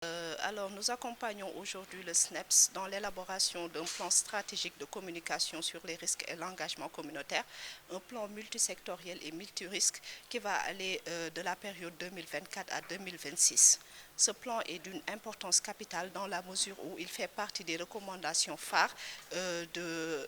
Alors, nous accompagnons aujourd'hui le SNEPS dans l'élaboration d'un plan stratégique de communication sur les risques et l'engagement communautaire, un plan multisectoriel et multirisque qui va aller de la période 2024 à 2026. Ce plan est d'une importance capitale dans la mesure où il fait partie des recommandations phares de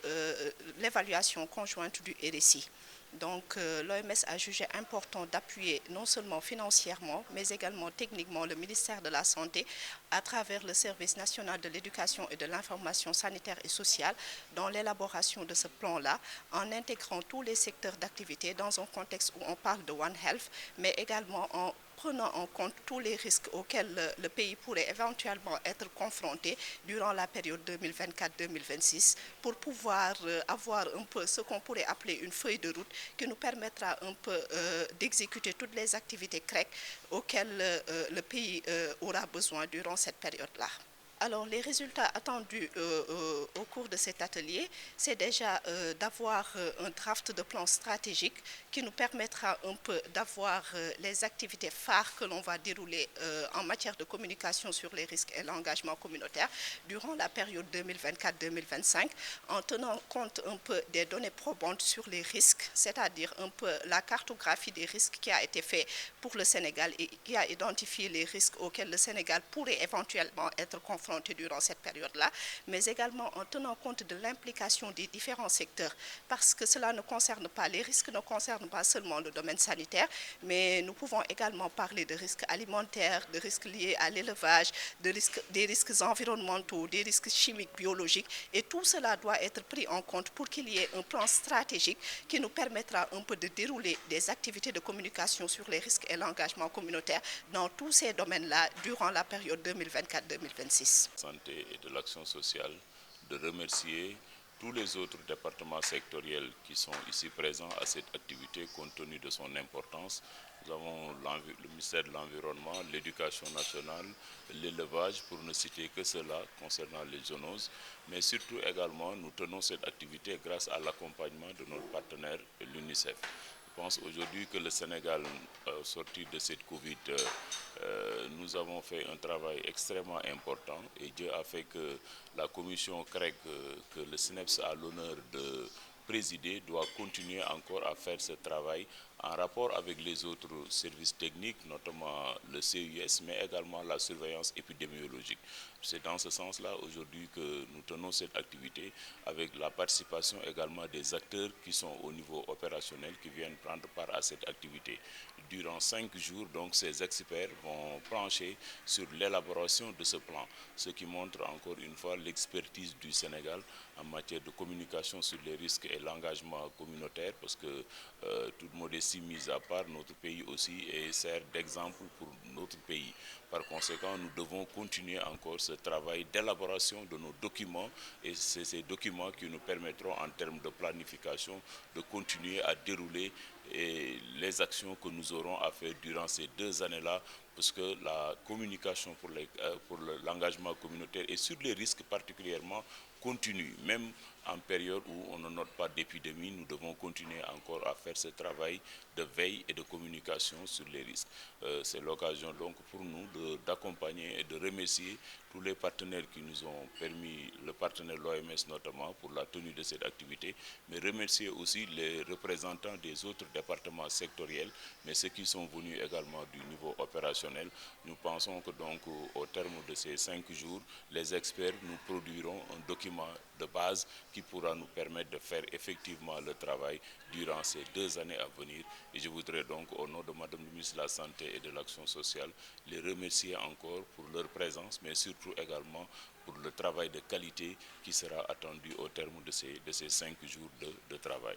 l'évaluation conjointe du RSI. Donc, l'OMS a jugé important d'appuyer non seulement financièrement, mais également techniquement le ministère de la Santé à travers le Service national de l'éducation et de l'information sanitaire et sociale dans l'élaboration de ce plan-là, en intégrant tous les secteurs d'activité dans un contexte où on parle de One Health, mais également en prenant en compte tous les risques auxquels le pays pourrait éventuellement être confronté durant la période 2024-2026 pour pouvoir avoir un peu ce qu'on pourrait appeler une feuille de route qui nous permettra un peu d'exécuter toutes les activités CREC auxquelles le pays aura besoin durant cette période-là. Alors, les résultats attendus au cours de cet atelier, c'est déjà d'avoir un draft de plan stratégique qui nous permettra un peu d'avoir les activités phares que l'on va dérouler en matière de communication sur les risques et l'engagement communautaire durant la période 2024-2025, en tenant compte un peu des données probantes sur les risques, c'est-à-dire un peu la cartographie des risques qui a été faite pour le Sénégal et qui a identifié les risques auxquels le Sénégal pourrait éventuellement être confronté durant cette période-là, mais également en tenant compte de l'implication des différents secteurs, parce que cela ne concerne pas, les risques ne concernent pas seulement le domaine sanitaire, mais nous pouvons également parler de risques alimentaires, de risques liés à l'élevage, des risques environnementaux, des risques chimiques, biologiques, et tout cela doit être pris en compte pour qu'il y ait un plan stratégique qui nous permettra un peu de dérouler des activités de communication sur les risques et l'engagement communautaire dans tous ces domaines-là durant la période 2024-2026. Santé et de l'action sociale, de remercier tous les autres départements sectoriels qui sont ici présents à cette activité compte tenu de son importance. Nous avons le ministère de l'Environnement, l'Éducation nationale, l'élevage, pour ne citer que cela concernant les zoonoses, mais surtout également nous tenons cette activité grâce à l'accompagnement de notre partenaire l'UNICEF. Je pense aujourd'hui que le Sénégal, sorti de cette Covid, nous avons fait un travail extrêmement important et Dieu a fait que la commission CREC que le SNEPS a l'honneur de présider doit continuer encore à faire ce travail en rapport avec les autres services techniques, notamment le CUS, mais également la surveillance épidémiologique. C'est dans ce sens-là aujourd'hui que nous tenons cette activité avec la participation également des acteurs qui sont au niveau opérationnel qui viennent prendre part à cette activité. Durant 5 jours, donc, ces experts vont plancher sur l'élaboration de ce plan, ce qui montre encore une fois l'expertise du Sénégal en matière de communication sur les risques et l'engagement communautaire, parce que toute modestie mise à part, notre pays aussi sert d'exemple pour notre pays. Par conséquent, nous devons continuer encore ce travail d'élaboration de nos documents et c'est ces documents qui nous permettront en termes de planification de continuer à dérouler les actions que nous aurons à faire durant ces 2 années-là, parce que la communication pour l'engagement communautaire et sur les risques particulièrement continue, même en période où on ne note pas d'épidémie, nous devons continuer encore à faire ce travail de veille et de communication sur les risques. C'est l'occasion donc pour nous d'accompagner et de remercier tous les partenaires qui nous ont permis, le partenaire l'OMS notamment, pour la tenue de cette activité, mais remercier aussi les représentants des autres départements sectoriels, mais ceux qui sont venus également du niveau opérationnel. Nous pensons que donc au terme de ces 5 jours, les experts nous produiront un document de base qui pourra nous permettre de faire effectivement le travail durant ces 2 années à venir. Et je voudrais donc, au nom de Madame le ministre de la Santé et de l'Action sociale, les remercier encore pour leur présence, mais surtout également pour le travail de qualité qui sera attendu au terme de ces 5 jours de travail.